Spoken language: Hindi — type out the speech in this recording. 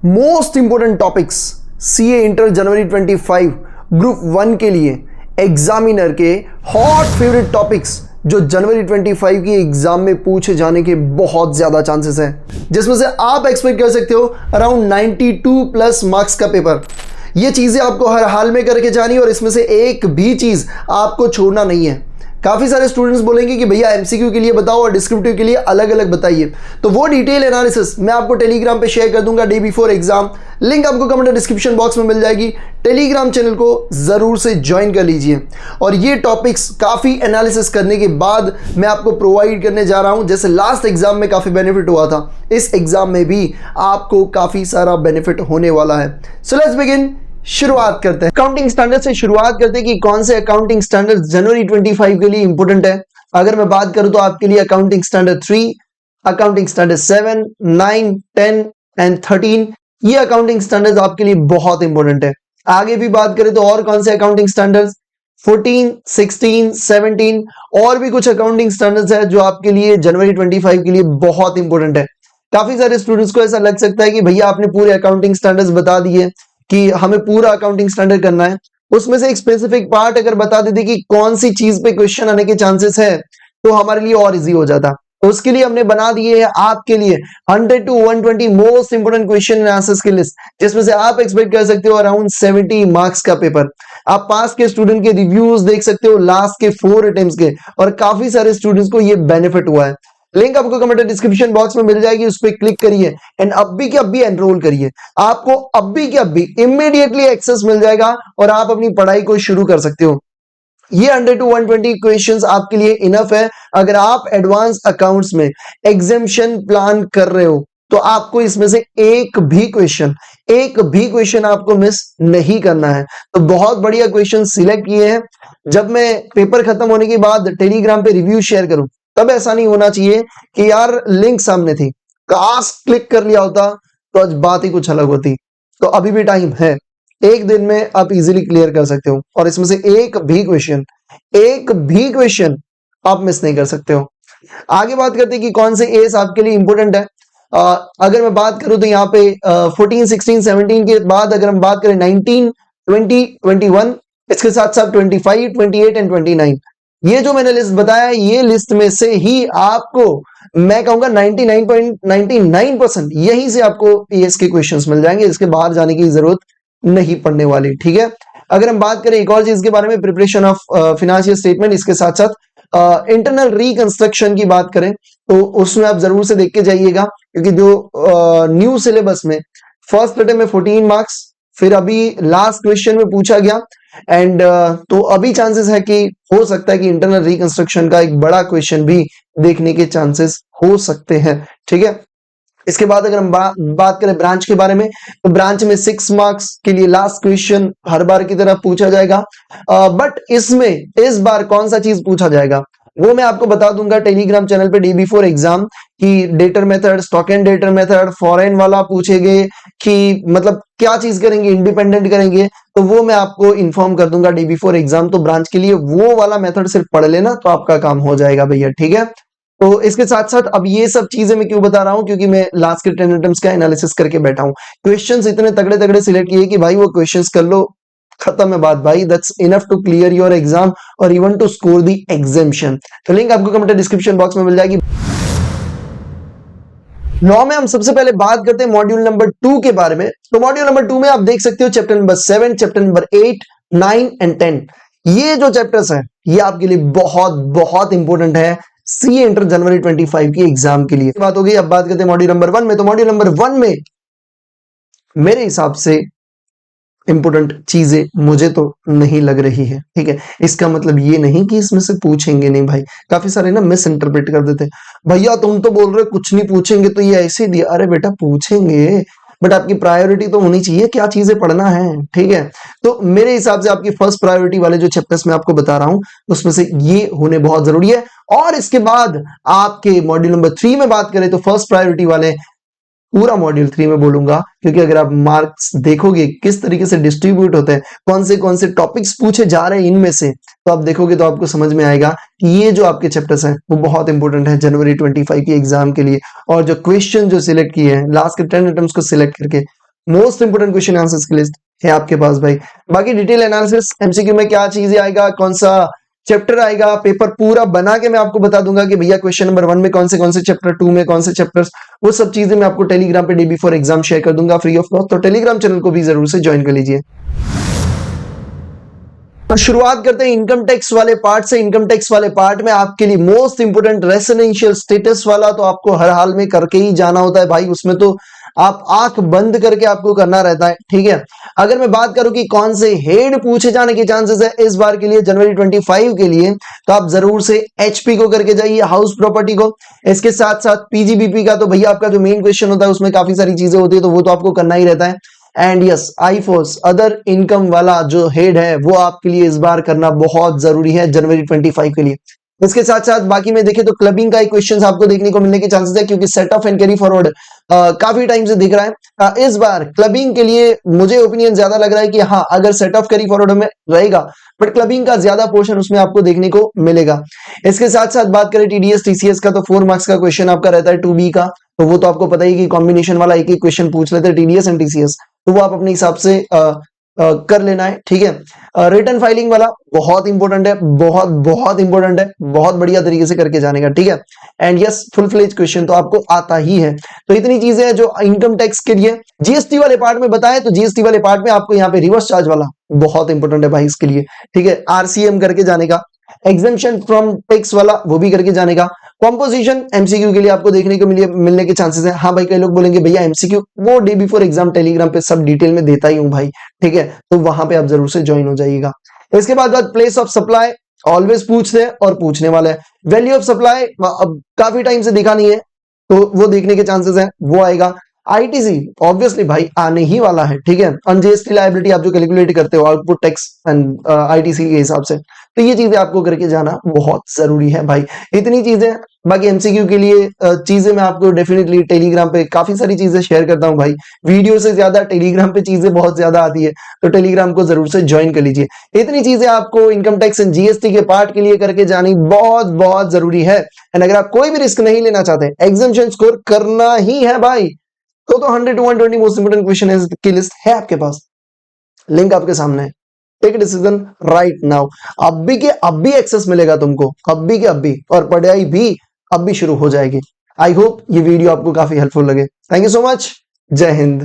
Most important topics CA inter जनवरी 25 ग्रुप 1 के लिए एग्जामिनर के हॉट फेवरेट टॉपिक्स जो जनवरी 25 की एग्जाम में पूछे जाने के बहुत ज्यादा चांसेस हैं, जिसमें से आप एक्सपेक्ट कर सकते हो अराउंड 92 प्लस मार्क्स का पेपर। ये चीजें आपको हर हाल में करके जानी और इसमें से एक भी चीज आपको छोड़ना नहीं है। काफ़ी सारे स्टूडेंट्स बोलेंगे कि भैया एमसीक्यू के लिए बताओ और डिस्क्रिप्टिव के लिए अलग अलग बताइए, तो वो डिटेल एनालिसिस मैं आपको टेलीग्राम पे शेयर कर दूंगा डे बिफोर एग्जाम। लिंक आपको कमेंट डिस्क्रिप्शन बॉक्स में मिल जाएगी। टेलीग्राम चैनल को ज़रूर से ज्वाइन कर लीजिए और ये टॉपिक्स काफ़ी एनालिसिस करने के बाद मैं आपको प्रोवाइड करने जा रहा हूँ। जैसे लास्ट एग्जाम में काफ़ी बेनिफिट हुआ था, इस एग्जाम में भी आपको काफ़ी सारा बेनिफिट होने वाला है। So let's begin. शुरुआत करते हैं अकाउंटिंग स्टैंडर्ड से। शुरुआत करते हैं कि कौन से अकाउंटिंग स्टैंडर्ड जनवरी 25 के लिए इंपोर्टेंट है। अगर मैं बात करूं तो आपके लिए accounting standard 3, accounting standard 7, 9, 10 and 13 ये अकाउंटिंग स्टैंडर्ड्स आपके लिए बहुत इंपॉर्टेंट है। आगे भी बात करें तो और कौन से अकाउंटिंग स्टैंडर्ड्स 14, 16, 17 और भी कुछ अकाउंटिंग स्टैंडर्ड्स है जो आपके लिए जनवरी 25 के लिए बहुत इंपॉर्टेंट है। काफी सारे स्टूडेंट्स को ऐसा लग सकता है कि भैया आपने पूरे अकाउंटिंग स्टैंडर्ड्स बता दिए कि हमें पूरा अकाउंटिंग स्टैंडर्ड करना है, उसमें से एक स्पेसिफिक पार्ट अगर बता देते कि कौन सी चीज पे क्वेश्चन आने के चांसेस है तो हमारे लिए और इजी हो जाता। तो उसके लिए हमने बना दिए है आपके लिए 100 to 120 most important question and answers की लिस्ट, जिसमें से आप एक्सपेक्ट कर सकते हो अराउंड 70 मार्क्स का पेपर। आप पास के स्टूडेंट के रिव्यूज देख सकते हो लास्ट के 4 अटेम्प्ट्स के, और काफी सारे स्टूडेंट्स को ये बेनिफिट हुआ है। लिंक आपको कमेंट डिस्क्रिप्शन बॉक्स में मिल जाएगी, उस पर क्लिक करिए एंड अभी के अभी एनरोल करिए। आपको अभी के अभी इमीडिएटली एक्सेस मिल जाएगा और आप अपनी पढ़ाई को शुरू कर सकते हो। ये 100 to 120 क्वेश्चंस आपके लिए इनफ है। अगर आप एडवांस अकाउंट्स में एग्जामिशन प्लान कर रहे हो तो आपको इसमें से एक भी क्वेश्चन आपको मिस नहीं करना है। तो बहुत बढ़िया क्वेश्चन सिलेक्ट किए हैं। जब मैं पेपर खत्म होने के बाद टेलीग्राम पे रिव्यू शेयर करूं तब ऐसा नहीं होना चाहिए कि यार लिंक सामने थी, काश क्लिक कर लिया होता तो आज बात ही कुछ अलग होती। तो अभी भी टाइम है, एक दिन में आप इजीली क्लियर कर सकते हो और इसमें से एक भी क्वेश्चन आप मिस नहीं कर सकते हो। आगे बात करते हैं कि कौन से एज आपके लिए इंपॉर्टेंट है। अगर मैं बात करूं तो यहाँ पे 14, 16, 17 के बाद अगर हम बात करें 19, 20, 21, इसके साथ साथ 25, 28 एंड 29, ये जो मैंने लिस्ट बताया ये लिस्ट में से ही आपको मैं कहूंगा 99.99% यहीं से आपको एएस के क्वेश्चंस मिल जाएंगे। इसके बाहर जाने की जरूरत नहीं पड़ने वाली, ठीक है। अगर हम बात करें एक और चीज के बारे में, प्रिपरेशन ऑफ फिनेंशियल स्टेटमेंट, इसके साथ साथ इंटरनल रिकंस्ट्रक्शन की बात करें तो उसमें आप जरूर से देख के जाइएगा, क्योंकि जो न्यू सिलेबस में फर्स्ट अटेम्प्ट में 14 मार्क्स, फिर अभी लास्ट क्वेश्चन में पूछा गया एंड तो अभी चांसेस है कि हो सकता है कि इंटरनल रिकंस्ट्रक्शन का एक बड़ा क्वेश्चन भी देखने के चांसेस हो सकते हैं, ठीक है। इसके बाद अगर हम बात करें ब्रांच के बारे में तो ब्रांच में 6 मार्क्स के लिए लास्ट क्वेश्चन हर बार की तरह पूछा जाएगा। बट इसमें इस बार कौन सा चीज पूछा जाएगा वो मैं आपको बता दूंगा टेलीग्राम चैनल पे डे बिफोर एग्जाम, कि debtor method, stock and debtor method, foreign वाला पूछेंगे कि मतलब क्या चीज करेंगे, इंडिपेंडेंट करेंगे, तो वो मैं आपको इन्फॉर्म कर दूंगा डे बिफोर एग्जाम। तो ब्रांच के लिए वो वाला मेथड सिर्फ पढ़ लेना तो आपका काम हो जाएगा भैया, ठीक है। तो इसके साथ साथ अब ये सब चीजें मैं क्यों बता रहा हूं, क्योंकि मैं लास्ट के 10 अटेम्प्ट्स का एनालिसिस करके बैठा हूं। क्वेश्चंस इतने तगड़े तगड़े सिलेक्ट किए कि भाई वो क्वेश्चंस कर लो, खत्म है बात भाई। That's enough to clear your exam और even to score the examination. तो लिंक आपको कमेंट डिस्क्रिप्शन बॉक्स में मिल जाएगी। लॉ में हम सबसे पहले बात करते हैं मॉड्यूल नंबर 2 के बारे में। तो मॉड्यूल नंबर 2 में आप देख सकते हो chapter number 7, chapter number 8, 9 and 10। ये जो चैप्टर्स हैं ये आपके लिए बहुत बहुत इंपॉर्टेंट है सीए इंटर जनवरी 25 की एग्जाम के लिए। बात हो गई, अब बात करते हैं मॉड्यूल नंबर 1 में। तो मॉड्यूल नंबर 1 में मेरे हिसाब से इंपॉर्टेंट चीजें मुझे तो नहीं लग रही है, ठीक है। इसका मतलब ये नहीं कि इसमें से पूछेंगे नहीं भाई, काफी सारे ना मिस इंटरप्रेट कर देते हैं, भैया तुम तो बोल रहे हो कुछ नहीं पूछेंगे तो ये ऐसे दिया। अरे बेटा पूछेंगे, बट आपकी प्रायोरिटी तो होनी चाहिए क्या चीजें पढ़ना है, ठीक है। तो मेरे हिसाब से आपकी फर्स्ट प्रायोरिटी वाले जो चैप्टर्स मैं आपको बता रहा हूं उसमें से ये होने बहुत जरूरी है। और इसके बाद आपके मॉड्यूल नंबर 3 में बात करें तो फर्स्ट प्रायोरिटी वाले पूरा मॉड्यूल 3 में बोलूंगा, क्योंकि अगर आप मार्क्स देखोगे किस तरीके से डिस्ट्रीब्यूट होते हैं, कौन से टॉपिक्स पूछे जा रहे हैं इनमें से, तो आप देखोगे तो आपको समझ में आएगा कि ये जो आपके चैप्टर्स हैं वो बहुत इंपॉर्टेंट है जनवरी 25 की एग्जाम के लिए। और जो क्वेश्चन जो सिलेक्ट किए हैं लास्ट के 10 अटेम्प्ट्स को सिलेक्ट करके मोस्ट इंपोर्टेंट क्वेश्चन आंसर्स की लिस्ट है आपके पास भाई। बाकी डिटेल एनालिसिस एमसीक्यू में क्या चीजें आएगा, कौन सा चैप्टर आएगा, पेपर पूरा बना के मैं आपको बता दूंगा कि भैया क्वेश्चन नंबर 1 में कौन से चैप्टर, 2 में कौन से चैप्टर्स, वो सब चीजें मैं आपको टेलीग्राम पे डे बिफोर एग्जाम शेयर कर दूंगा फ्री ऑफ कॉस्ट। तो टेलीग्राम चैनल को भी जरूर से ज्वाइन कर लीजिए। तो शुरुआत करते हैं इनकम टैक्स वाले पार्ट से। इनकम टैक्स वाले पार्ट में आपके लिए मोस्ट इंपोर्टेंट रेसिडेंशियल स्टेटस वाला तो आपको हर हाल में करके ही जाना होता है भाई, उसमें तो आप आंख बंद करके आपको करना रहता है, ठीक है। अगर मैं बात करूं कि कौन से हेड पूछे जाने के चांसेस है इस बार के लिए जनवरी 25 के लिए, तो आप जरूर से एचपी को करके जाइए, हाउस प्रॉपर्टी को। इसके साथ साथ पीजीबीपी का तो भैया आपका जो मेन क्वेश्चन होता है उसमें काफी सारी चीजें होती है, तो वो तो आपको करना ही रहता है। एंड यस, आईफोर्स अदर इनकम वाला जो हेड है वो आपके लिए इस बार करना बहुत जरूरी है जनवरी 25 के लिए। इसके साथ साथ बाकी में देखें तो क्लबिंग का एक क्वेश्चन आपको देखने को मिलने के चांसेस है, क्योंकि set of and carry forward काफी टाइम से दिख रहा है। इस बार क्लबिंग के लिए मुझे ओपिनियन ज्यादा लग रहा है कि हाँ, अगर सेट ऑफ कैरी फॉरवर्ड में रहेगा बट क्लबिंग का ज्यादा पोर्शन उसमें आपको देखने को मिलेगा। इसके साथ साथ बात करें टीडीएस टीसीएस का, तो 4 मार्क्स का क्वेश्चन आपका रहता है 2B का, तो वो तो आपको पता ही कि कॉम्बिनेशन वाला एक ही क्वेश्चन पूछ लेते हैं टीडीएस एंड टीसीएस, तो वो आप अपने हिसाब से कर लेना है, ठीक है। रिटर्न फाइलिंग वाला बहुत इंपॉर्टेंट है, बहुत बहुत इंपॉर्टेंट है, बहुत बढ़िया तरीके से करके जाने का, ठीक है। And yes, full fledge question तो आपको आता ही है। तो इतनी चीजें हैं जो इनकम टैक्स के लिए। जीएसटी वाले पार्ट में बताएं तो जीएसटी वाले पार्ट में आपको यहाँ पे रिवर्स चार्ज वाला बहुत इंपॉर्टेंट है भाई इसके लिए, ठीक है। आरसीएम करके जाने का, एग्जेम्पशन फ्रॉम टैक्स वाला वो भी करके जाने का। कॉम्पोजिशन एमसीक्यू के लिए आपको देखने को मिलने के चांसेस है। हाँ भाई, कई लोग बोलेंगे भैया एमसीक्यू वो डे बिफोर एग्जाम टेलीग्राम पे सब डिटेल में देता ही हूं भाई, ठीक है, तो वहां पे आप जरूर से ज्वाइन हो जाइएगा। इसके बाद प्लेस ऑफ सप्लाई ऑलवेज पूछते हैं और पूछने वाले हैं। वैल्यू ऑफ सप्लाई अब काफी टाइम से दिखा नहीं है, तो वो देखने के चांसेस है, वो आएगा। आईटीसी ऑब्वियसली भाई आने ही वाला है, ठीक है। अनजीएसटी लायबिलिटी आप जो कैलकुलेट करते हो आउटपुट टैक्स एंड आईटीसी के हिसाब से, तो ये चीजें आपको करके जाना बहुत जरूरी है भाई। इतनी चीजें। बाकी एमसीक्यू के लिए चीजें मैं आपको डेफिनेटली टेलीग्राम पे काफी सारी चीजें शेयर करता हूं भाई, वीडियो से ज्यादा टेलीग्राम पे चीजें बहुत ज्यादा आती है, तो टेलीग्राम को जरूर से ज्वाइन कर लीजिए। इतनी चीजें आपको इनकम टैक्स एंड जीएसटी के पार्ट के लिए करके जानी बहुत बहुत जरूरी है। एंड अगर आप कोई भी रिस्क नहीं लेना चाहते, एग्जामिनेशन स्कोर करना ही है भाई, तो 100 to 120 मोस्ट इंपोर्टेंट क्वेश्चन की लिस्ट है आपके पास, लिंक आपके सामने है। Take decision right now. अभी के अभी एक्सेस मिलेगा तुमको, अभी के अभी, और पढ़ाई भी अभी शुरू हो जाएगी। आई होप ये वीडियो आपको काफी हेल्पफुल लगे। Thank you so much. जय हिंद।